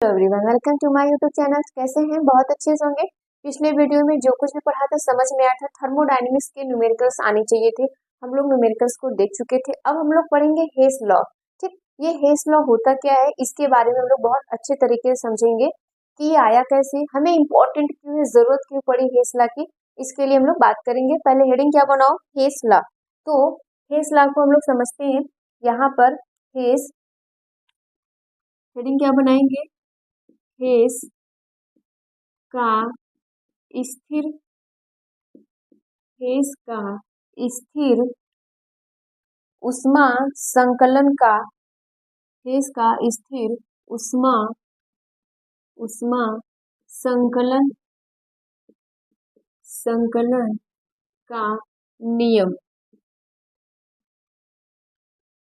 Everyone, welcome to my YouTube channel. कैसे हैं? बहुत अच्छे से होंगे। पिछले वीडियो में जो कुछ भी पढ़ा था समझ में आया था। थर्मोडायनेमिक्स के न्यूमेरिकल्स आने चाहिए थे, हम लोग न्यूमेरिकल्स को देख चुके थे। अब हम लोग पढ़ेंगे हेस लॉ। ठीक, ये हेस लॉ होता क्या है, इसके बारे में हम लोग बहुत अच्छे तरीके से समझेंगे कि ये आया कैसे, हमें इंपॉर्टेंट क्यों है, जरूरत क्यों पड़ी हेस लॉ की, इसके लिए हम लोग बात करेंगे। पहले हेडिंग क्या बनाओ, हेस लॉ। तो हेस लॉ को हम लोग समझते हैं। यहाँ पर हेस हेडिंग क्या बनाएंगे, हेस का स्थिर हेस का स्थिर ऊष्मा संकलन का हेस का स्थिर ऊष्मा ऊष्मा संकलन संकलन का नियम।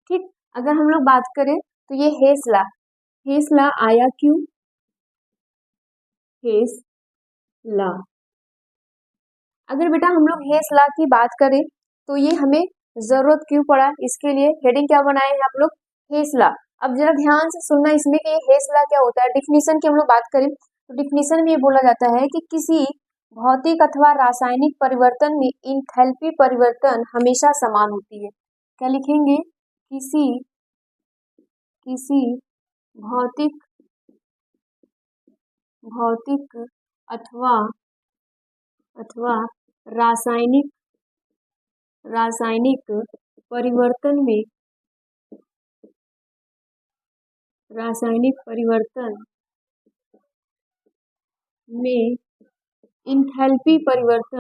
ठीक, अगर हम लोग बात करें तो ये हेस लॉ आया क्यों, हेस लॉ। अगर बेटा हम लोग हेस लॉ की बात करें तो ये हमें जरूरत क्यों पड़ा, इसके लिए हेडिंग क्या बनाए हैं आप लोग, हेस लॉ। अब जरा ध्यान से सुनना इसमें कि हेस लॉ क्या होता है। डिफिनीशन की हम लोग बात करें तो डिफिनीशन में ये बोला जाता है कि किसी भौतिक अथवा रासायनिक परिवर्तन में इंथैल्पी परिवर्तन हमेशा समान होती है। क्या लिखेंगे, किसी किसी भौतिक भौतिक अथवा अथवा रासायनिक रासायनिक परिवर्तन में इंथैल्पी परिवर्तन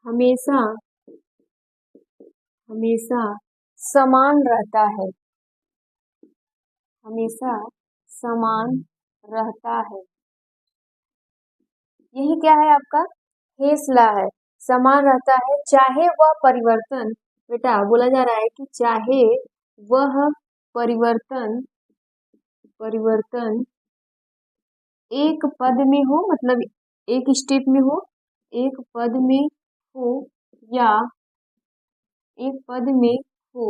हमेशा हमेशा समान रहता है, हमेशा समान रहता है। यही क्या है आपका हेस लॉ है, समान रहता है। चाहे वह परिवर्तन, बेटा बोला जा रहा है कि चाहे वह परिवर्तन परिवर्तन एक पद में हो, मतलब एक स्टेप में हो, एक पद में हो या एक पद में हो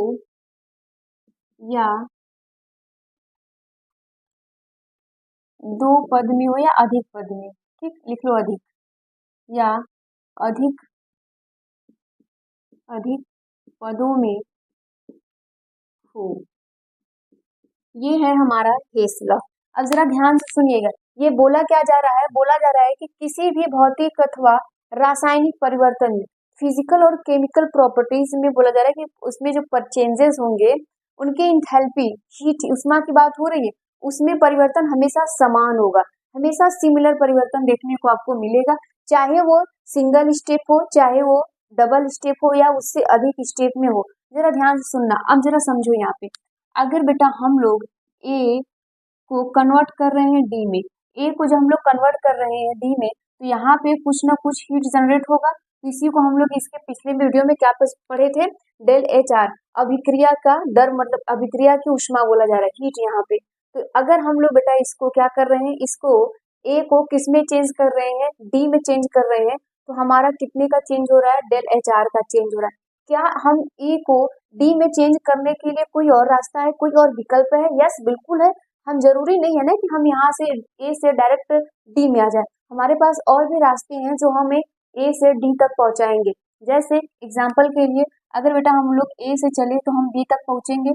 या दो पद में हो या अधिक पद में। ठीक, लिख लो अधिक, या अधिक अधिक पदों में हो। ये है हमारा हेस लॉ। अब जरा ध्यान से सुनिएगा, ये बोला क्या जा रहा है, बोला जा रहा है कि किसी भी भौतिक अथवा रासायनिक परिवर्तन में, फिजिकल और केमिकल प्रॉपर्टीज में बोला जा रहा है कि उसमें जो चेंजेस होंगे उनके इंथैल्पी हीट ऊष्मा की बात हो रही है, उसमें परिवर्तन हमेशा समान होगा, हमेशा सिमिलर परिवर्तन देखने को आपको मिलेगा। चाहे वो सिंगल स्टेप हो, चाहे वो डबल स्टेप हो या उससे अधिक स्टेप में हो। जरा ध्यान से सुनना। अब जरा समझो यहाँ पे, अगर बेटा हम लोग ए को कन्वर्ट कर रहे हैं डी में, ए को जब हम लोग कन्वर्ट कर रहे हैं डी में, तो यहाँ पे कुछ ना कुछ हीट जनरेट होगा। इसी को हम लोग इसके पिछले वीडियो में क्या पढ़े थे, डेल एच आर, अभिक्रिया का दर, मतलब अभिक्रिया की ऊष्मा बोला जा रहा है, हीट यहाँ पे। तो अगर हम लोग बेटा इसको क्या कर रहे हैं, इसको ए को किस में चेंज कर रहे हैं, डी में चेंज कर रहे हैं, तो हमारा कितने का चेंज हो रहा है, डेल एच आर का चेंज हो रहा है। क्या हम ए को डी में चेंज करने के लिए कोई और रास्ता है, कोई और विकल्प है? यस बिल्कुल है। हम जरूरी नहीं है ना कि हम यहाँ से ए से डायरेक्ट डी में आ जाए, हमारे पास और भी रास्ते हैं जो हमें ए से डी तक पहुंचाएंगे। जैसे एग्जाम्पल के लिए, अगर बेटा हम लोग ए से चले तो हम बी तक पहुंचेंगे,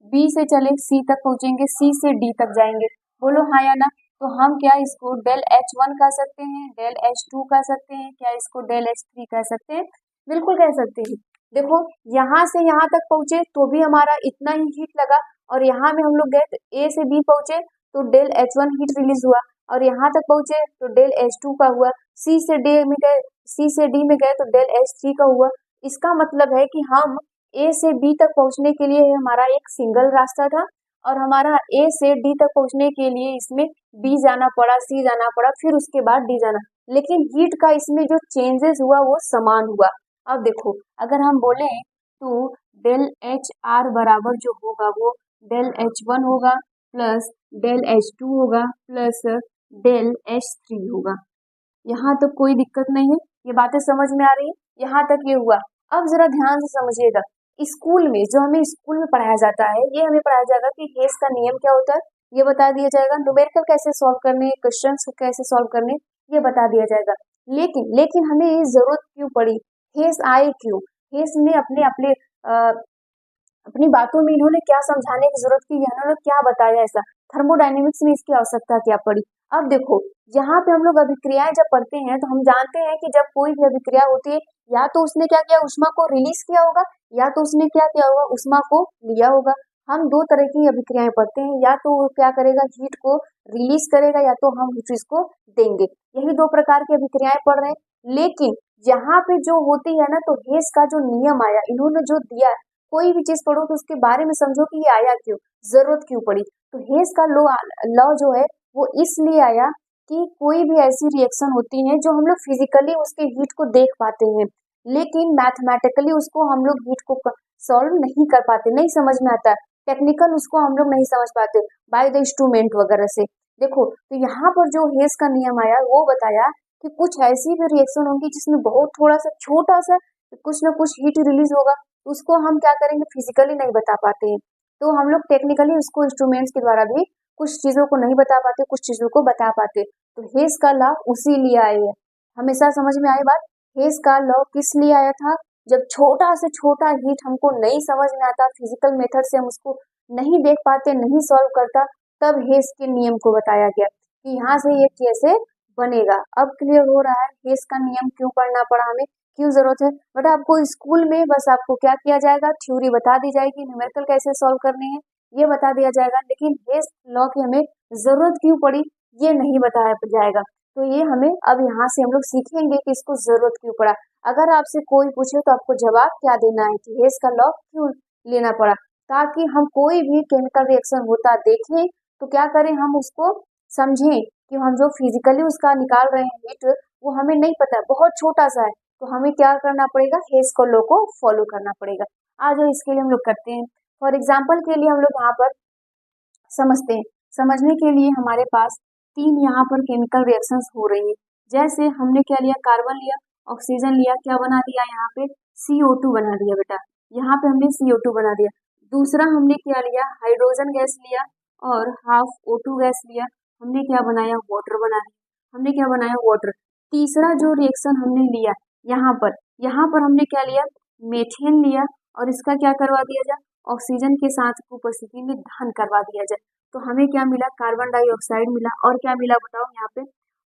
बी से चले सी तक पहुंचेंगे, सी से डी तक जाएंगे। बोलो हाँ या ना। तो हम क्या इसको डेल H1 कह सकते हैं, डेल H2 कह सकते हैं, क्या इसको डेल H3 कह सकते हैं? बिल्कुल कह सकते हैं। देखो यहाँ से यहाँ तक पहुंचे तो भी हमारा इतना ही हीट लगा, और यहाँ में हम लोग गए तो ए से बी पहुंचे तो डेल H1 हीट रिलीज हुआ, और यहाँ तक पहुंचे तो डेल H2 का हुआ, सी से डी में गए तो डेल H3 का हुआ। इसका मतलब है कि हम ए से बी तक पहुंचने के लिए हमारा एक सिंगल रास्ता था, और हमारा ए से डी तक पहुंचने के लिए इसमें बी जाना पड़ा, सी जाना पड़ा, फिर उसके बाद डी जाना, लेकिन हीट का इसमें जो चेंजेस हुआ वो समान हुआ। अब देखो अगर हम बोले तो डेल एच आर बराबर जो होगा वो डेल H1 होगा प्लस डेल H2 होगा प्लस डेल H3 होगा। यहाँ तो कोई दिक्कत नहीं है, ये बातें समझ में आ रही है? यहाँ तक ये हुआ। अब जरा ध्यान से समझिएगा, स्कूल में जो हमें स्कूल में पढ़ाया जाता है, ये हमें पढ़ाया जाएगा कि हेस का नियम क्या होता है, ये बता दिया जाएगा। न्यूमेरिकल कैसे सॉल्व करने, क्वेश्चंस को कैसे सॉल्व करने, ये बता दिया जाएगा। लेकिन लेकिन हमें ये जरूरत क्यों पड़ी, हेस आए क्यों, हेस ने अपने अपने अपनी बातों में इन्होंने क्या समझाने की जरूरत की, इन्होंने क्या बताया ऐसा, थर्मोडायनेमिक्स में इसकी आवश्यकता क्या पड़ी। अब देखो, यहाँ पे हम लोग अभिक्रियाएं जब पढ़ते हैं तो हम जानते हैं कि जब कोई भी अभिक्रिया होती है, या तो उसने क्या किया, उष्मा को रिलीज किया होगा, या तो उसने क्या किया होगा, उष्मा को लिया होगा। हम दो तरह की अभिक्रियाएं पढ़ते हैं, या तो वो क्या करेगा, हीट को रिलीज करेगा, या तो हम उस चीज को देंगे। यही दो प्रकार की अभिक्रियाएं पढ़ रहे हैं। लेकिन यहाँ पे जो होती है ना, तो हेस का जो नियम आया, इन्होंने जो दिया, कोई भी चीज पढ़ो तो उसके बारे में समझो कि ये आया क्यों, जरूरत क्यों पड़ी। तो हेस का लॉ जो है वो इसलिए आया कि कोई भी ऐसी रिएक्शन होती है जो हम लोग फिजिकली उसके हीट को देख पाते हैं, लेकिन मैथमेटिकली उसको हम लोग हीट को सॉल्व नहीं कर पाते, नहीं समझ में आता, टेक्निकल उसको हम लोग नहीं समझ पाते बाय द इंस्ट्रूमेंट वगैरह से। देखो, तो यहाँ पर जो हेस का नियम आया वो बताया कि कुछ ऐसी भी रिएक्शन होंगी जिसमें बहुत थोड़ा सा छोटा सा कुछ ना कुछ हीट रिलीज होगा, उसको हम क्या करेंगे, फिजिकली नहीं बता पाते हैं, तो हम लोग टेक्निकली उसको इंस्ट्रूमेंट्स के द्वारा भी कुछ चीजों को नहीं बता पाते, कुछ चीजों को बता पाते। तो हेस का लॉ उसी लिए आए है, हमेशा समझ में आई बात। हेस का लॉ किस लिए आया था, जब छोटा से छोटा हीट हमको नहीं समझ में आता, फिजिकल मेथड से हम उसको नहीं देख पाते, नहीं सॉल्व करता, तब हेस के नियम को बताया गया कि यहाँ से ये कैसे बनेगा। अब क्लियर हो रहा है हेस का नियम क्यों पढ़ना पड़ा हमें, क्यों जरूरत है। बट आपको स्कूल में बस आपको क्या किया जाएगा, थ्योरी बता दी जाएगी, न्यूमेरिकल कैसे सॉल्व करने हैं ये बता दिया जाएगा, लेकिन हेस लॉ की हमें जरूरत क्यों पड़ी ये नहीं बताया जाएगा। तो ये हमें अब यहाँ से हम लोग सीखेंगे कि इसको जरूरत क्यों पड़ा। अगर आपसे कोई पूछे तो आपको जवाब क्या देना है कि हेस का लॉ क्यों लेना पड़ा, ताकि हम कोई भी केमिकल रिएक्शन होता देखें तो क्या करें, हम उसको समझें कि हम जो फिजिकली उसका निकाल रहे हैं हीट, वो हमें नहीं पता है, बहुत छोटा सा है, तो हमें क्या करना पड़ेगा, हेस का लॉ को फॉलो करना पड़ेगा। आज इसके लिए हम लोग करते हैं। फॉर एग्जाम्पल के लिए हम लोग यहाँ पर समझते हैं, समझने के लिए हमारे पास तीन यहाँ पर केमिकल रिएक्शंस हो रही है। जैसे हमने क्या लिया, कार्बन लिया, ऑक्सीजन लिया, क्या बना दिया यहाँ पे, CO2 बना दिया बेटा, यहाँ पे हमने CO2 बना दिया। दूसरा हमने क्या लिया, हाइड्रोजन गैस लिया और हाफ O2 गैस लिया, हमने क्या बनाया, वाटर बना दिया, हमने क्या बनाया, वाटर। तीसरा जो रिएक्शन हमने लिया यहाँ पर हमने क्या लिया, मेथेन लिया, और इसका क्या करवा दिया जाए, ऑक्सीजन के साथ उपस्थिति में दहन करवा दिया जाए, तो हमें क्या मिला, कार्बन डाइऑक्साइड मिला, और क्या मिला बताओ, यहाँ पे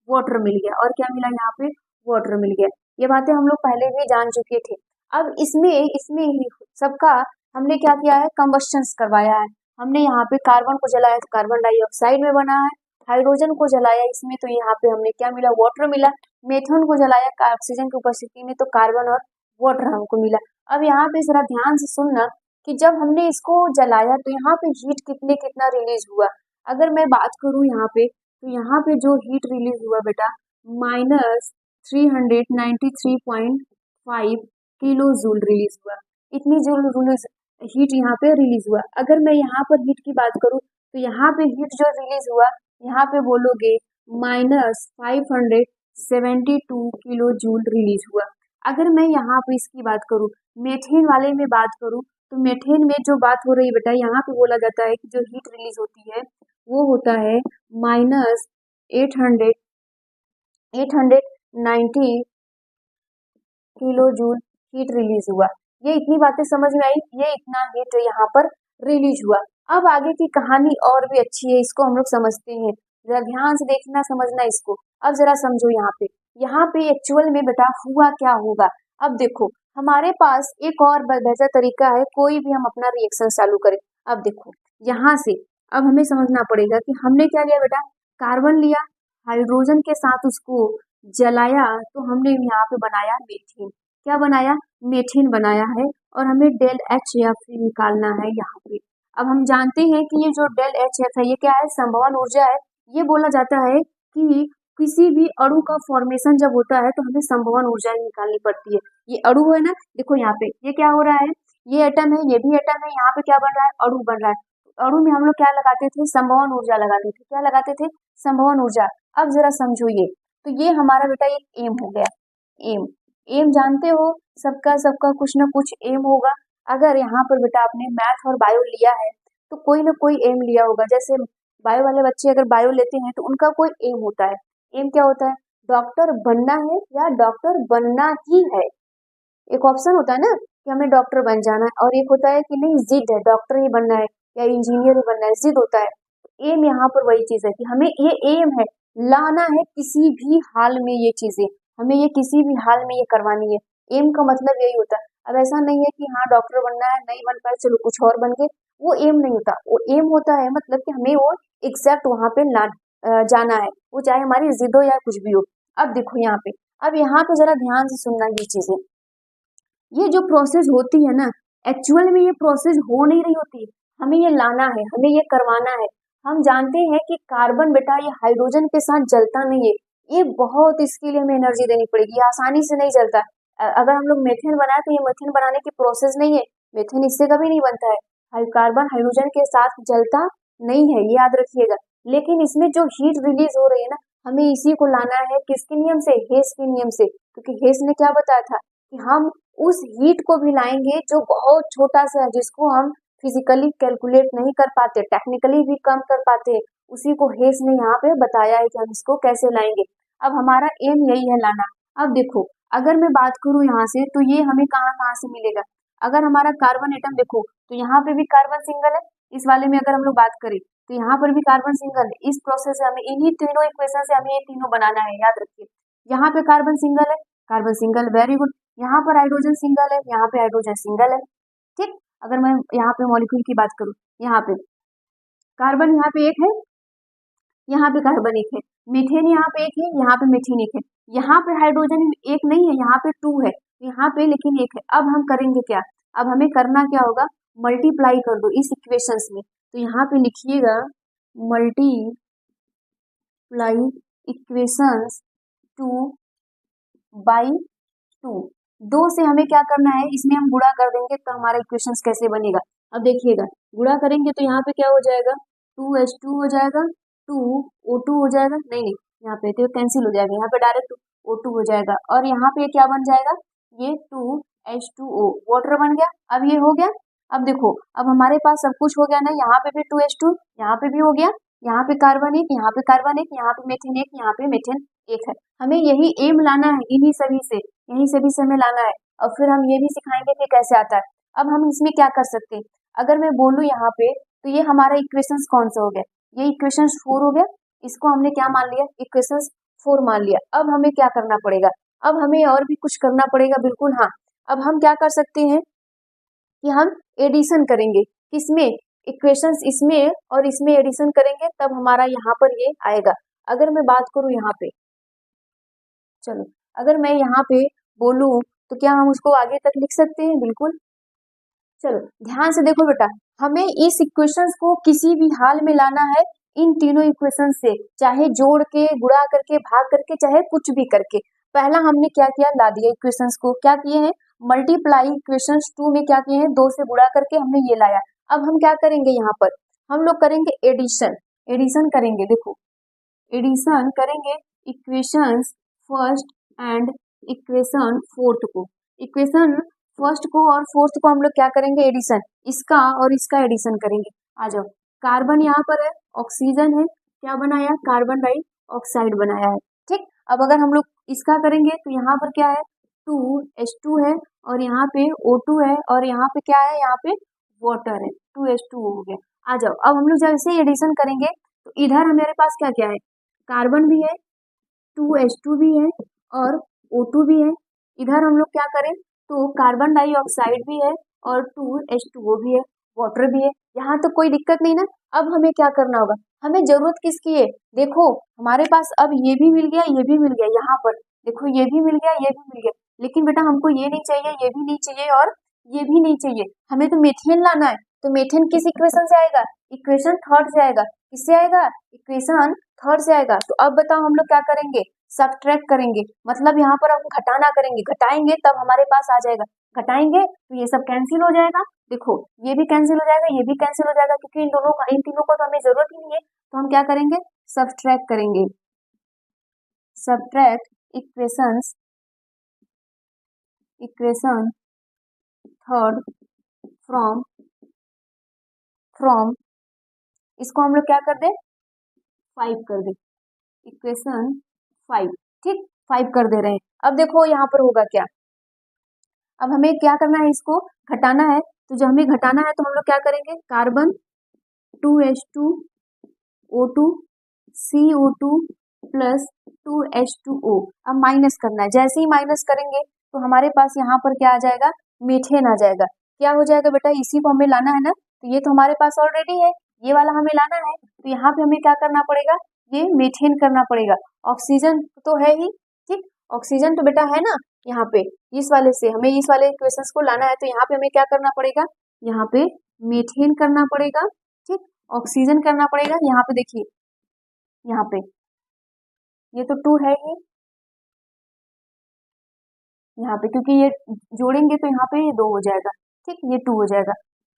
वाटर मिल गया, और क्या मिला, यहाँ पे वाटर मिल गया। ये बातें हम लोग पहले भी जान चुके थे। अब इसमें इसमें ही सबका हमने क्या किया है, कंबस्टन करवाया है। हमने यहाँ पे कार्बन को जलाया तो कार्बन डाइऑक्साइड में बना है, हाइड्रोजन को जलाया इसमें तो यहाँ पे हमने क्या मिला, वाटर मिला, मेथेन को जलाया ऑक्सीजन की उपस्थिति में तो कार्बन और वाटर हमको मिला। अब यहाँ पे जरा ध्यान से सुनना कि जब हमने इसको जलाया तो यहाँ पे हीट कितना रिलीज हुआ। अगर मैं बात करूँ यहाँ पे, तो यहाँ पे जो हीट रिलीज हुआ बेटा, -393.5 किलो जूल रिलीज हुआ, इतनी जूल हीट यहाँ पे रिलीज हुआ। अगर मैं यहाँ पर हीट की बात करूँ तो यहाँ पे हीट जो रिलीज हुआ, यहाँ पे बोलोगे -572 किलो जूल रिलीज हुआ। अगर मैं यहाँ पे इसकी बात करूँ, मेथेन वाले में बात करूँ, तो मेथेन में जो बात हो रही है बेटा, यहाँ पे बोला जाता है कि जो हीट रिलीज होती है वो होता है -890 किलो जूल हीट रिलीज हुआ। ये इतनी बातें समझ में आई, ये इतना हीट यहाँ पर रिलीज हुआ। अब आगे की कहानी और भी अच्छी है, इसको हम लोग समझते हैं, जरा ध्यान से देखना समझना इसको। अब जरा समझो यहाँ पे एक्चुअल में बेटा हुआ क्या होगा। अब देखो, हमारे पास एक और बेहतर तरीका है, कोई भी हम अपना रिएक्शन चालू करें। अब देखो यहाँ से अब हमें समझना पड़ेगा कि हमने क्या लिया बेटा, कार्बन लिया, हाइड्रोजन के साथ उसको जलाया तो हमने यहाँ पे बनाया मेथेन। क्या बनाया, मेथेन बनाया है, और हमें डेल HF निकालना है यहाँ पे। अब हम जानते हैं कि ये जो डेल HF है ये क्या है, संभवन ऊर्जा है। ये बोला जाता है कि किसी भी अणु का फॉर्मेशन जब होता है तो हमें संभवन ऊर्जा ही निकालनी पड़ती है। ये अणु है ना, देखो यहाँ पे ये क्या हो रहा है, ये एटम है, ये भी एटम है, यहाँ पे क्या बन रहा है, अणु बन रहा है। अणु में हम लोग क्या लगाते थे, संभवन ऊर्जा लगाते थे, क्या लगाते थे, संभवन ऊर्जा। अब जरा समझो ये, तो ये हमारा बेटा एक एम हो गया, एम। एम जानते हो, सबका सबका कुछ ना कुछ एम होगा। अगर यहाँ पर बेटा आपने मैथ और बायो लिया है तो कोई ना कोई एम लिया होगा। जैसे बायो वाले बच्चे अगर बायो लेते हैं तो उनका कोई एम होता है। एम क्या होता है? डॉक्टर बनना है या डॉक्टर बनना ही है। एक ऑप्शन होता है ना कि हमें डॉक्टर बन जाना है, और एक होता है कि नहीं, जिद है, डॉक्टर ही बनना है या इंजीनियर ही बनना है, जिद होता है। एम यहाँ पर वही चीज है कि हमें ये एम है, लाना है किसी भी हाल में ये चीजें, हमें ये किसी भी हाल में ये करवानी है। एम का मतलब यही होता है। अब ऐसा नहीं है कि हाँ डॉक्टर बनना है, नहीं बन पाए चलो कुछ और बन गए, वो एम नहीं होता। वो एम होता है मतलब कि हमें वो एग्जैक्ट वहां पे जाना है, वो चाहे हमारी जिद हो या कुछ भी हो। अब देखो यहाँ पे, अब यहाँ पे जरा ध्यान से सुनना ये चीजें। ये जो प्रोसेस होती है ना, एक्चुअल में ये प्रोसेस हो नहीं रही होती, हमें ये लाना है, हमें ये करवाना है। हम जानते हैं कि कार्बन बेटा ये हाइड्रोजन के साथ जलता नहीं है, ये बहुत, इसके लिए हमें एनर्जी देनी पड़ेगी, ये आसानी से नहीं जलता। अगर हम लोग मेथेन बनाए तो ये मेथेन बनाने की प्रोसेस नहीं है, मेथेन इससे कभी नहीं बनता है। कार्बन हाइड्रोजन के साथ जलता नहीं है, ये याद रखिएगा। लेकिन इसमें जो हीट रिलीज हो रही है ना, हमें इसी को लाना है, किसके नियम से? हेस के नियम से। क्योंकि हेस ने क्या बताया था कि हम उस हीट को भी लाएंगे जो बहुत छोटा सा है, जिसको हम फिजिकली कैलकुलेट नहीं कर पाते, टेक्निकली भी कम कर पाते, उसी को हेस ने यहाँ पे बताया है कि हम इसको कैसे लाएंगे। अब हमारा एम यही है, लाना। अब देखो, अगर मैं बात करूं यहाँ से तो ये हमें कहाँ कहाँ से मिलेगा। अगर हमारा कार्बन एटम देखो तो यहाँ पे भी कार्बन सिंगल है, इस वाले में अगर हम लोग बात करें तो यहाँ पर भी कार्बन सिंगल है। इस प्रोसेस से हमें इन्हीं तीनों इक्वेशन से हमें ये तीनों बनाना है, याद रखिए। यहाँ पे कार्बन सिंगल है, कार्बन सिंगल, वेरी गुड। यहाँ पर हाइड्रोजन सिंगल है, यहाँ पे हाइड्रोजन सिंगल है। ठीक, अगर मैं यहाँ पे मॉलिक्यूल की बात करूँ, यहाँ पे कार्बन यहाँ पे एक है, यहाँ पे कार्बन एक है, मीथेन यहाँ पे एक है, यहाँ पे मीथेन एक है, यहाँ पे हाइड्रोजन एक नहीं है, यहाँ पे 2 है, यहाँ पे लेकिन एक है। अब हम करेंगे क्या? अब हमें करना क्या होगा? मल्टीप्लाई कर दो इस इक्वेशंस में। तो यहाँ पे लिखिएगा मल्टीप्लाई इक्वेशंस 2 बाई 2। 2 से हमें क्या करना है, इसमें हम गुणा कर देंगे तो हमारा इक्वेशंस कैसे बनेगा। अब देखिएगा, गुणा करेंगे तो यहाँ पे क्या हो जाएगा, 2H2 हो जाएगा, 2O2 हो जाएगा, नहीं नहीं, यहाँ पे तो कैंसिल हो जाएगा, यहाँ पे डायरेक्ट O2 हो जाएगा, और यहाँ पे क्या बन जाएगा, ये 2H2O वाटर बन गया। अब ये हो गया। अब देखो, अब हमारे पास सब कुछ हो गया ना, यहाँ पे भी 2H2, यहाँ पे भी हो गया, यहाँ पे कार्बन एक, यहाँ पे कार्बन एक, यहाँ पे मेथेन एक, यहाँ पे मेथेन एक है। हमें यही एम लाना है, इन्हीं सभी से, यहीं सभी से हमें लाना है। और फिर हम ये भी सिखाएंगे कि कैसे आता है। अब हम इसमें क्या कर सकते हैं, अगर मैं बोलूँ यहाँ पे तो ये हमारा इक्वेशंस कौन सा हो गया, ये इक्वेशंस 4 हो गया। इसको हमने क्या मान लिया, इक्वेशंस 4 मान लिया। अब हमें क्या करना पड़ेगा, अब हमें और भी कुछ करना पड़ेगा, बिल्कुल हाँ। अब हम क्या कर सकते हैं कि हम एडिशन करेंगे, किसमें, इक्वेशंस इसमें और इसमें एडिशन करेंगे, तब हमारा यहाँ पर ये आएगा। अगर मैं बात करूँ यहाँ पे, चलो अगर मैं यहाँ पे बोलूँ तो क्या हम उसको आगे तक लिख सकते हैं? बिल्कुल। चलो ध्यान से देखो बेटा, हमें इस इक्वेशंस को किसी भी हाल में लाना है, इन तीनों इक्वेशंस से, चाहे जोड़ के, गुणा करके, भाग करके, चाहे कुछ भी करके। पहला हमने क्या किया, ला दिया इक्वेशंस को, क्या किए हैं, मल्टीप्लाई इक्वेशंस 2 में क्या किए हैं, 2 से गुणा करके हमने ये लाया। अब हम क्या करेंगे, यहाँ पर हम लोग करेंगे एडिशन, एडिशन करेंगे। देखो एडिशन करेंगे equations first and equation fourth को, इक्वेशन फर्स्ट को और फोर्थ को हम लोग क्या करेंगे, एडिशन, इसका और इसका एडिशन करेंगे। आ जाओ, कार्बन यहाँ पर है, ऑक्सीजन है, क्या बनाया, कार्बन डाई ऑक्साइड बनाया है। ठीक, अब अगर हम लोग इसका करेंगे तो यहाँ पर क्या है, 2H2 है, और यहाँ पे O2 है, और यहाँ पे क्या है, यहाँ पे वाटर है, 2H2 हो गया। आ जाओ, अब हम लोग जैसे एडिशन करेंगे तो इधर हमारे पास क्या क्या है, कार्बन भी है, 2H2 भी है, और O2 भी है। इधर हम लोग क्या करें तो कार्बन डाइऑक्साइड भी है, और 2H2O भी है, वाटर भी है। यहाँ तो कोई दिक्कत नहीं ना। अब हमें क्या करना होगा, हमें जरूरत किसकी है, देखो हमारे पास अब ये भी मिल गया, ये भी मिल गया, यहाँ पर देखो ये भी मिल गया, ये भी मिल गया, लेकिन बेटा हमको ये नहीं चाहिए, ये भी नहीं चाहिए, और ये भी नहीं चाहिए, हमें तो मेथेन लाना है। तो मेथेन किस इक्वेशन से आएगा, इक्वेशन थर्ड से आएगा। किससे आएगा, इक्वेशन थर्ड से आएगा। तो अब बताओ हम लोग क्या करेंगे, सब्ट्रैक्ट करेंगे, मतलब यहाँ पर हम घटाना करेंगे, घटाएंगे तब हमारे पास आ जाएगा, घटाएंगे तो ये सब कैंसिल हो जाएगा। देखो ये भी कैंसिल हो जाएगा, ये भी कैंसिल हो जाएगा, क्योंकि इन दोनों का, इन तीनों को तो हमें जरूरत ही नहीं है। तो हम क्या करेंगे, सब्ट्रैक्ट करेंगे, subtract equations equation third from इसको हम लोग क्या कर दे 5 कर दे, इक्वेशन 5, ठीक 5 कर दे रहे हैं। अब देखो यहाँ पर होगा क्या, अब हमें क्या करना है, इसको घटाना है। तो जब हमें घटाना है तो हम लोग क्या करेंगे, carbon 2H2O2 CO2 plus 2H2O, अब माइनस करना है। जैसे ही माइनस करेंगे तो हमारे पास यहाँ पर क्या आ जाएगा, मीथेन आ जाएगा। क्या हो जाएगा बेटा, इसी को हमें लाना है ना, तो ये तो हमारे पास ऑलरेडी है, ये वाला हमें लाना है। तो यहाँ पे हमें क्या करना पड़ेगा, ये मीथेन करना पड़ेगा। ऑक्सीजन तो है ही, ठीक, ऑक्सीजन तो बेटा है ना यहाँ पे, इस वाले से हमें इस वाले इक्वेशंस को लाना है। तो यहाँ पे हमें क्या करना पड़ेगा, यहाँ पे मीथेन करना पड़ेगा, ठीक, ऑक्सीजन करना पड़ेगा। यहाँ पे देखिए, यहाँ पे ये तो 2 है ही यहाँ पे, क्योंकि ये जोड़ेंगे तो यहाँ पे ये 2 हो जाएगा, ठीक, ये 2 हो जाएगा,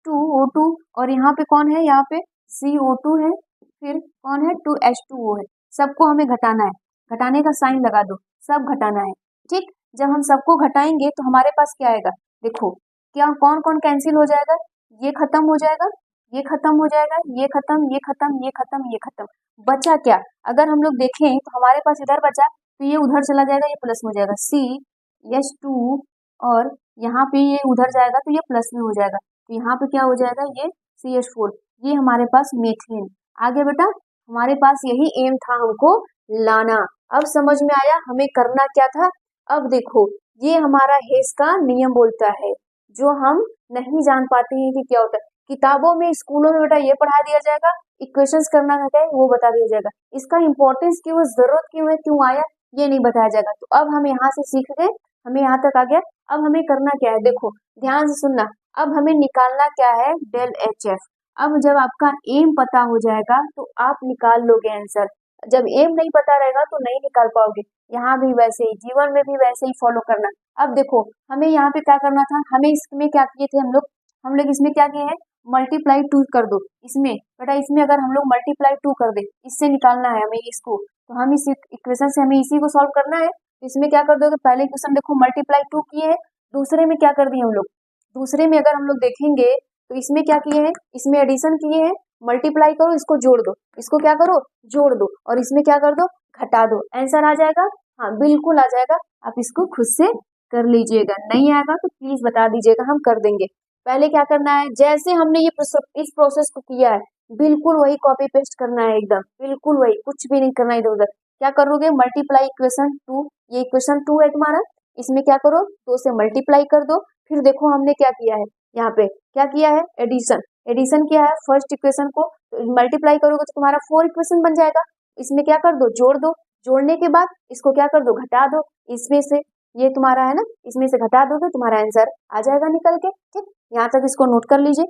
2O2, और यहाँ पे कौन है, यहाँ पे CO2 है, फिर कौन है 2H2O है। सबको हमें घटाना है, घटाने का साइन लगा दो, सब घटाना है, ठीक। जब हम सबको घटाएंगे तो हमारे पास क्या आएगा, देखो क्या कौन कौन कैंसिल हो जाएगा, ये खत्म हो जाएगा, ये खत्म हो जाएगा, ये खत्म, ये खत्म, ये खत्म, ये खत्म, बचा क्या, अगर हम लोग देखें तो हमारे पास इधर बचा, तो ये उधर चला जाएगा, ये प्लस में हो जाएगा CH2, और यहाँ पे ये उधर जाएगा तो ये प्लस में हो जाएगा, तो यहाँ पे क्या हो जाएगा, ये CH4, ये हमारे पास मीथेन आ गया बेटा। हमारे पास यही एम था हमको लाना। अब समझ में आया हमें करना क्या था। अब देखो, ये हमारा हेस का नियम बोलता है, जो हम नहीं जान पाते हैं कि क्या होता है। किताबों में, स्कूलों में बेटा ये पढ़ा दिया जाएगा, इक्वेशंस करना रहता है वो बता दिया जाएगा, इसका इंपॉर्टेंस क्यों, जरूरत क्यों है, क्यों आया, ये नहीं बताया जाएगा। तो अब हम यहाँ से सीख गए, हमें यहाँ तक आ गया। अब हमें करना क्या है, देखो ध्यान से सुनना, अब हमें निकालना क्या है, डेल HF। अब जब आपका एम पता हो जाएगा तो आप निकाल लोगे आंसर, जब एम नहीं पता रहेगा तो नहीं निकाल पाओगे। यहाँ भी वैसे ही, जीवन में भी वैसे ही फॉलो करना। अब देखो हमें यहाँ पे क्या करना था, हमें इसमें क्या किए थे हम लोग इसमें क्या किए हैं, मल्टीप्लाई 2 कर दो इसमें, बेटा इसमें अगर हम लोग मल्टीप्लाई 2 कर दे, इससे निकालना है हमें इसको, तो हम इस इक्वेशन से हमें इसी को सॉल्व करना है। इसमें क्या कर दोगे, पहले क्वेश्चन देखो मल्टीप्लाई 2 किए हैं, दूसरे में क्या कर दिए हम लोग, दूसरे में अगर हम लोग देखेंगे तो इसमें क्या किए हैं, इसमें एडिशन किए हैं, मल्टीप्लाई करो, इसको जोड़ दो, इसको क्या करो, जोड़ दो, और इसमें क्या कर दो, घटा दो, आंसर आ जाएगा। हाँ बिल्कुल आ जाएगा, आप इसको खुद से कर लीजिएगा, नहीं आएगा तो प्लीज बता दीजिएगा, हम कर देंगे। पहले क्या करना है, जैसे हमने ये इस प्रोसेस को किया है बिल्कुल वही कॉपी पेस्ट करना है, एकदम बिल्कुल वही, कुछ भी नहीं करना इधर उधर। क्या करोगे, मल्टीप्लाई इक्वेशन 2, ये इक्वेशन 2 है तुम्हारा, इसमें क्या करो 2 से मल्टीप्लाई कर दो। फिर देखो हमने क्या किया है, यहाँ पे क्या किया है, एडिशन, एडिशन किया है फर्स्ट इक्वेशन को, मल्टीप्लाई करोगे तो तुम्हारा 4 इक्वेशन बन जाएगा। इसमें क्या कर दो, जोड़ दो, जोड़ने के बाद इसको क्या कर दो, घटा दो, इसमें से ये तुम्हारा है ना, इसमें से घटा दोगे तुम्हारा आंसर आ जाएगा निकल के, ठीक। यहाँ तक इसको नोट कर लीजिए।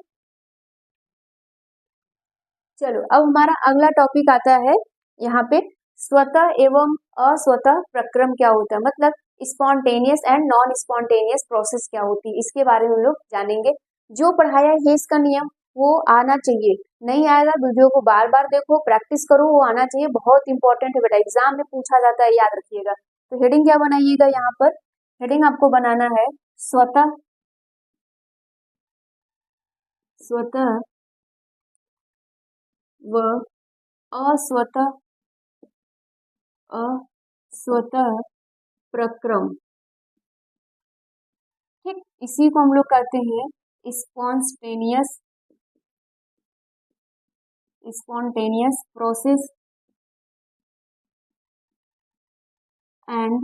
चलो अब हमारा अगला टॉपिक आता है यहाँ पे, स्वतः एवं अस्वतः प्रक्रम क्या होता है, मतलब spontaneous and non spontaneous process क्या होती है, इसके बारे में हम लोग जानेंगे। जो पढ़ाया है इसका नियम वो आना चाहिए, नहीं आएगा वीडियो को बार बार देखो, प्रैक्टिस करो, वो आना चाहिए, बहुत इंपॉर्टेंट है बेटा, एग्जाम में पूछा जाता है, याद रखिएगा। तो हेडिंग क्या बनाइएगा, यहाँ पर हेडिंग आपको बनाना है स्वतः व अस्वतः अस्वतः प्रक्रम, ठीक, इसी को हम लोग कहते हैं spontaneous process and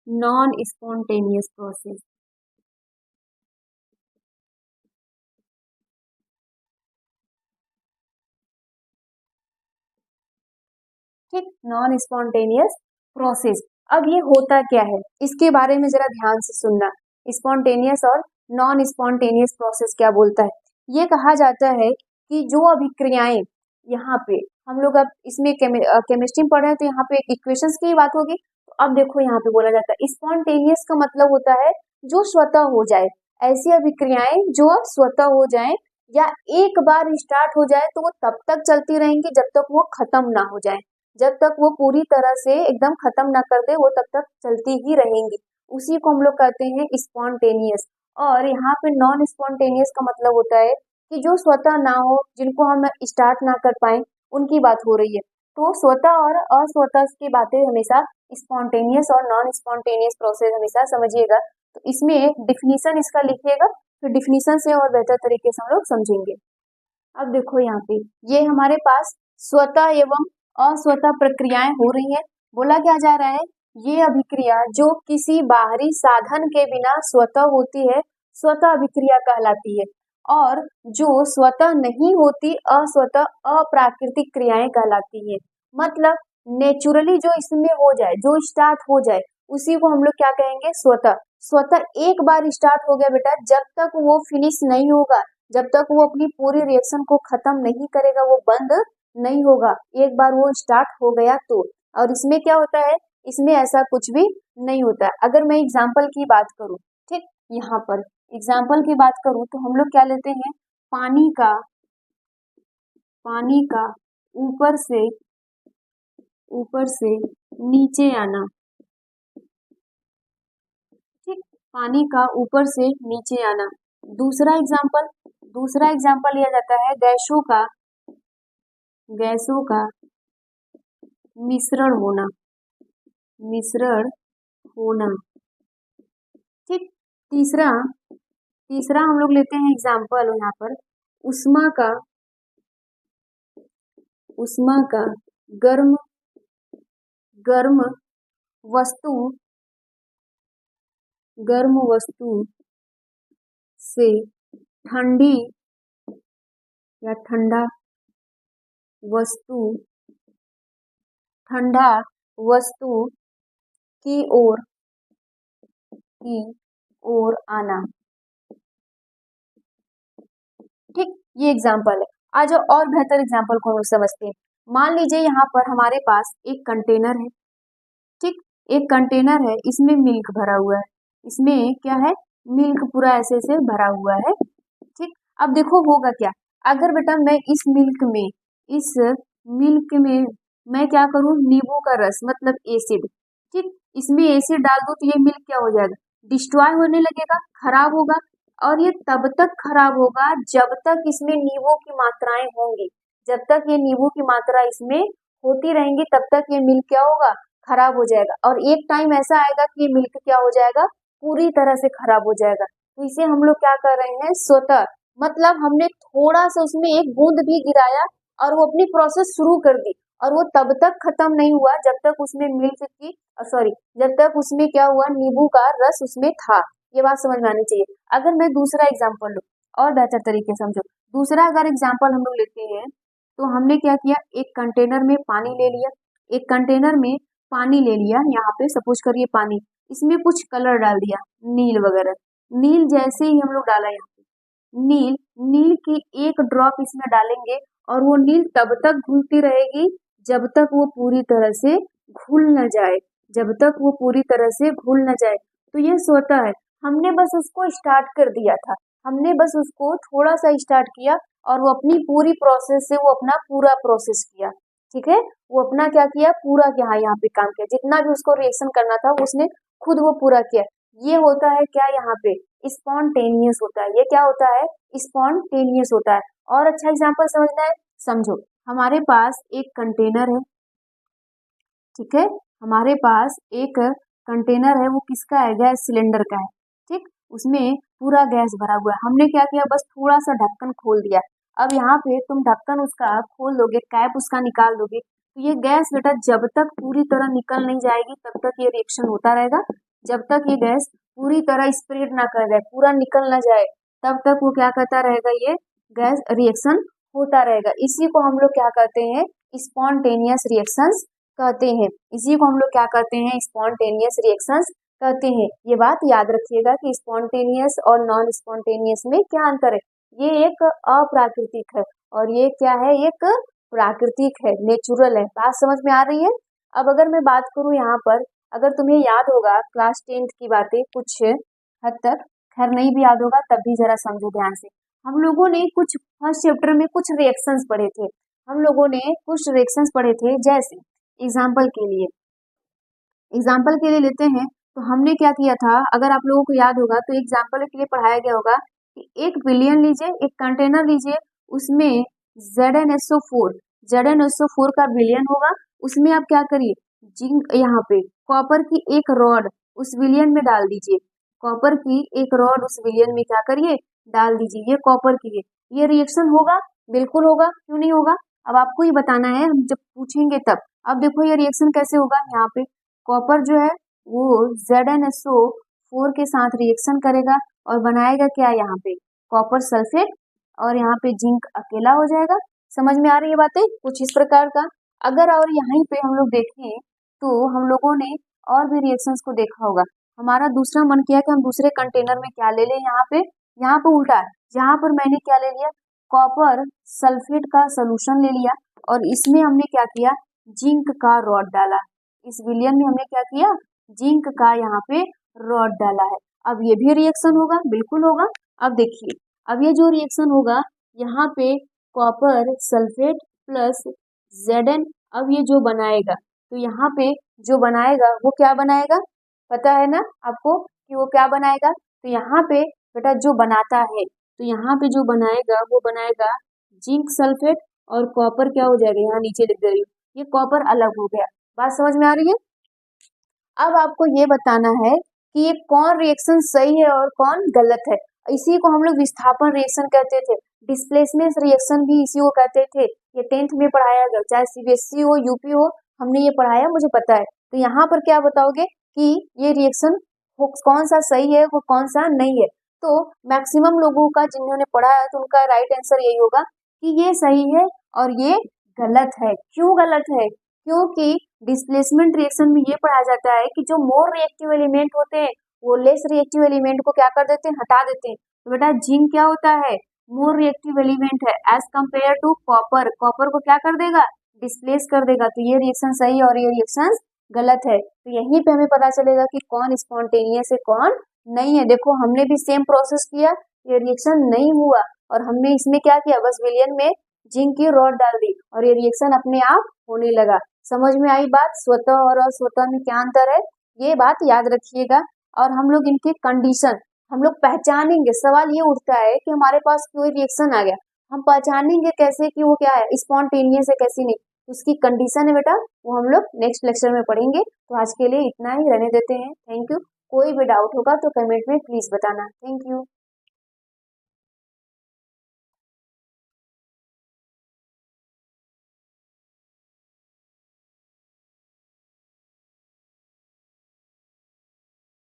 non spontaneous process. ठीक, नॉन स्पॉन्टेनियस प्रोसेस। अब ये होता क्या है, इसके बारे में जरा ध्यान से सुनना, स्पॉन्टेनियस और नॉन स्पॉन्टेनियस प्रोसेस क्या बोलता है। ये कहा जाता है कि जो अभिक्रियाएं, यहाँ पे हम लोग अब इसमें केमिस्ट्री में पढ़ रहे हैं तो यहाँ पे इक्वेशंस की बात होगी। तो अब देखो यहाँ पे बोला जाता है स्पॉन्टेनियस का मतलब होता है जो स्वतः हो जाए, ऐसी अभिक्रियाएं जो स्वतः हो जाए या एक बार स्टार्ट हो जाए तो वो तब तक चलती रहेंगी जब तक वो खत्म ना हो जाए, जब तक वो पूरी तरह से एकदम खत्म ना कर दे वो तब तक चलती ही रहेंगी, उसी को हम लोग कहते हैं स्पॉन्टेनियस। और यहाँ पे नॉन स्पॉन्टेनियस का मतलब होता है कि जो स्वतः ना हो, जिनको हम स्टार्ट ना कर पाए, उनकी बात हो रही है। तो स्वतः और अस्वतः की बातें हमेशा स्पॉन्टेनियस और नॉन स्पॉन्टेनियस प्रोसेस हमेशा समझिएगा। तो इसमें डिफिनीशन इसका लिखिएगा, फिर डिफिनीशन से और बेहतर तरीके से हम लोग समझेंगे। अब देखो यहाँ पे ये हमारे पास स्वतः एवं अस्वतः प्रक्रियाएं हो रही है। बोला क्या जा रहा है, ये अभिक्रिया जो किसी बाहरी साधन के बिना स्वतः होती है, स्वतः अभिक्रिया कहलाती है। और जो स्वतः नहीं होती, अस्वतः अप्राकृतिक क्रियाएं कहलाती है। मतलब नेचुरली जो इसमें हो जाए, जो स्टार्ट हो जाए, उसी को हम लोग क्या कहेंगे, स्वतः। स्वतः एक बार स्टार्ट हो गया बेटा, जब तक वो फिनिश नहीं होगा, जब तक वो अपनी पूरी रिएक्शन को खत्म नहीं करेगा, वो बंद नहीं होगा। एक बार वो स्टार्ट हो गया तो। और इसमें क्या होता है, इसमें ऐसा कुछ भी नहीं होता है। अगर मैं एग्जाम्पल की बात करूं, ठीक, यहाँ पर एग्जाम्पल की बात करूं तो हम लोग क्या लेते हैं, पानी का ऊपर से नीचे आना। ठीक, पानी का ऊपर से नीचे आना। दूसरा एग्जाम्पल लिया जाता है गैसों का मिश्रण होना। ठीक, तीसरा हम लोग लेते हैं एग्जाम्पल यहाँ पर उष्मा का गर्म वस्तु से ठंडी या ठंडा वस्तु की ओर आना। ठीक, ये एग्जाम्पल है। आज और बेहतर एग्जाम्पल को हम समझते हैं। मान लीजिए यहाँ पर हमारे पास एक कंटेनर है। ठीक, एक कंटेनर है, इसमें मिल्क भरा हुआ है। इसमें क्या है, मिल्क पूरा ऐसे से भरा हुआ है। ठीक, अब देखो होगा क्या, अगर बेटा मैं इस मिल्क में मैं क्या करूं, नींबू का रस मतलब एसिड, ठीक, इसमें एसिड डाल दूं तो ये मिल्क क्या हो जाएगा, डिस्ट्रॉय होने लगेगा, खराब होगा। और ये तब तक खराब होगा जब तक इसमें नींबू की मात्राएं होंगी। जब तक ये नींबू की मात्रा इसमें होती रहेंगी, तब तक ये मिल्क क्या होगा, खराब हो जाएगा। और एक टाइम ऐसा आएगा कि ये मिल्क क्या हो जाएगा, पूरी तरह से खराब हो जाएगा। तो इसे हम लोग क्या कर रहे हैं, स्वतः, मतलब हमने थोड़ा सा उसमें एक बूंद भी गिराया और वो अपनी प्रोसेस शुरू कर दी। और वो तब तक खत्म नहीं हुआ जब तक उसमें जब तक उसमें क्या हुआ, नींबू का रस उसमें था। ये बात समझ में आनी चाहिए। अगर मैं दूसरा एग्जाम्पल लूं और बेहतर तरीके से समझो, दूसरा अगर एग्जाम्पल हम लोग लेते हैं तो हमने क्या किया, एक कंटेनर में पानी ले लिया, यहाँ पे सपोज करिए पानी, इसमें कुछ कलर डाल दिया, नील वगैरह। नील जैसे ही हम लोग डाला यहाँ पे, नील की एक ड्रॉप इसमें डालेंगे और वो नील तब तक घुलती रहेगी जब तक वो पूरी तरह से घुल न जाए। तो ये स्वतः है, हमने बस उसको स्टार्ट कर दिया था, हमने बस उसको थोड़ा सा स्टार्ट किया और वो अपनी पूरी प्रोसेस से वो अपना पूरा प्रोसेस किया। ठीक है, वो अपना क्या किया, पूरा क्या यहाँ पे काम किया, जितना भी उसको रिएक्शन करना था उसने खुद वो पूरा किया। ये होता है क्या, यहाँ पे स्पॉन्टेनियस होता है। ये क्या होता है, स्पॉन्टेनियस होता है। और अच्छा एग्जाम्पल समझना है, समझो, हमारे पास एक कंटेनर है। ठीक है, हमारे पास एक कंटेनर है, वो किसका है, गैस सिलेंडर का है। ठीक, उसमें पूरा गैस भरा हुआ है। हमने क्या किया, बस थोड़ा सा ढक्कन खोल दिया। अब यहाँ पे तुम ढक्कन उसका खोल दोगे, कैप उसका निकाल दोगे, तो ये गैस बेटा जब तक पूरी तरह निकल नहीं जाएगी तब तक ये रिएक्शन होता रहेगा। जब तक ये गैस पूरी तरह स्प्रेड ना कर जाए, पूरा निकल ना जाए, तब तक वो क्या करता रहेगा, ये गैस रिएक्शन होता रहेगा। इसी को हम लोग क्या कहते हैं, स्पॉन्टेनियस रिएक्शंस कहते हैं। इसी को हम लोग क्या कहते हैं, स्पॉन्टेनियस रिएक्शंस कहते हैं। ये बात याद रखिएगा कि स्पॉन्टेनियस और नॉन स्पॉन्टेनियस में क्या अंतर है। ये एक अप्राकृतिक है और ये क्या है, एक प्राकृतिक है, नेचुरल है। बात समझ में आ रही है। अब अगर मैं बात करूं यहाँ पर, अगर तुम्हें याद होगा क्लास 10th की बातें कुछ हद तक, खैर नहीं भी याद होगा तब भी जरा समझो ध्यान से। हम लोगों ने कुछ फर्स्ट चैप्टर में कुछ रिएक्शंस पढ़े थे। जैसे एग्जाम्पल के लिए लेते हैं, तो हमने क्या किया था, अगर आप लोगों को याद होगा तो एग्जाम्पल के लिए पढ़ाया गया होगा कि एक विलियन लीजिए, एक कंटेनर लीजिए, उसमें ZnSO4 का विलियन होगा, उसमें आप क्या करिए, जिंक यहाँ पे कॉपर की एक रॉड उस विलियन में डाल दीजिए, कॉपर की एक रॉड उस विलियन में क्या करिए, डाल दीजिए, ये कॉपर की है। ये रिएक्शन होगा, बिल्कुल होगा, क्यों नहीं होगा। अब आपको ही बताना है, हम जब पूछेंगे तब। अब देखो ये रिएक्शन कैसे होगा, यहाँ पे कॉपर जो है वो ZnSO4 के साथ रिएक्शन करेगा और बनाएगा क्या, यहाँ पे कॉपर सल्फेट, और यहाँ पे जिंक अकेला हो जाएगा। समझ में आ रही है बातें, कुछ इस प्रकार का। अगर और यहीं पे हम लोग देखें तो हम लोगों ने और भी रिएक्शंस को देखा होगा। हमारा दूसरा मन किया कि हम दूसरे कंटेनर में क्या ले लें, यहाँ पे उल्टा है, यहाँ पर मैंने क्या ले लिया, कॉपर सल्फेट का सोल्यूशन ले लिया और इसमें हमने क्या किया, जिंक का रॉड डाला। इस विलियन में हमने क्या किया, जिंक का यहाँ पे रॉड डाला है। अब ये भी रिएक्शन होगा, बिल्कुल होगा। अब देखिए, अब ये जो रिएक्शन होगा, यहाँ पे कॉपर सल्फेट प्लस Zn, अब ये जो बनाएगा, तो यहाँ पे जो बनाएगा वो क्या बनाएगा, पता है ना आपको कि वो क्या बनाएगा। तो यहाँ पे बेटा जो बनाता है, तो यहाँ पे जो बनाएगा वो बनाएगा जिंक सल्फेट, और कॉपर क्या हो जाएगा, यहाँ नीचे लिख दे रही हूँ, ये कॉपर अलग हो गया। बात समझ में आ रही है। अब आपको ये बताना है कि ये कौन रिएक्शन सही है और कौन गलत है। इसी को हम लोग विस्थापन रिएक्शन कहते थे, डिस्प्लेसमेंट रिएक्शन भी इसी को कहते थे। ये 10th में पढ़ाया गया, चाहे CBSE हो यूपी हो, हमने ये पढ़ाया, मुझे पता है। तो यहाँ पर क्या बताओगे कि ये रिएक्शन कौन सा सही है, वो कौन सा नहीं है। तो मैक्सिमम लोगों का जिन्होंने पढ़ा है तो उनका राइट आंसर यही होगा कि ये सही है और ये गलत है। क्यों गलत है, क्योंकि डिस्प्लेसमेंट रिएक्शन में ये पढ़ाया जाता है कि जो मोर रिएक्टिव एलिमेंट होते हैं वो लेस रिएक्टिव एलिमेंट को क्या कर देते हैं, हटा देते हैं। तो बेटा जिंक क्या होता है, मोर रिएक्टिव एलिमेंट है as compare to copper, copper को क्या कर देगा, डिस्प्लेस कर देगा। तो ये रिएक्शन सही है और ये रिएक्शन गलत है। तो यहीं पे हमें पता चलेगा कि कौन स्पॉन्टेनियस है कौन नहीं है। देखो हमने भी सेम प्रोसेस किया, ये रिएक्शन नहीं हुआ और हमने इसमें क्या किया, बस विलियन में जिंक की रॉड डाल दी और ये रिएक्शन अपने आप होने लगा। समझ में आई बात, स्वतः और अस्वतः में क्या अंतर है, ये बात याद रखिएगा। और हम लोग इनके कंडीशन हम लोग पहचानेंगे। सवाल ये उठता है कि हमारे पास कोई रिएक्शन आ गया, हम पहचानेंगे कैसे कि वो क्या है, स्पॉन्टेनियस है कैसी नहीं, उसकी कंडीशन है बेटा, वो हम लोग नेक्स्ट लेक्चर में पढ़ेंगे। तो आज के लिए इतना ही रहने देते हैं। Thank you. कोई भी डाउट होगा तो कमेंट में प्लीज बताना। Thank you.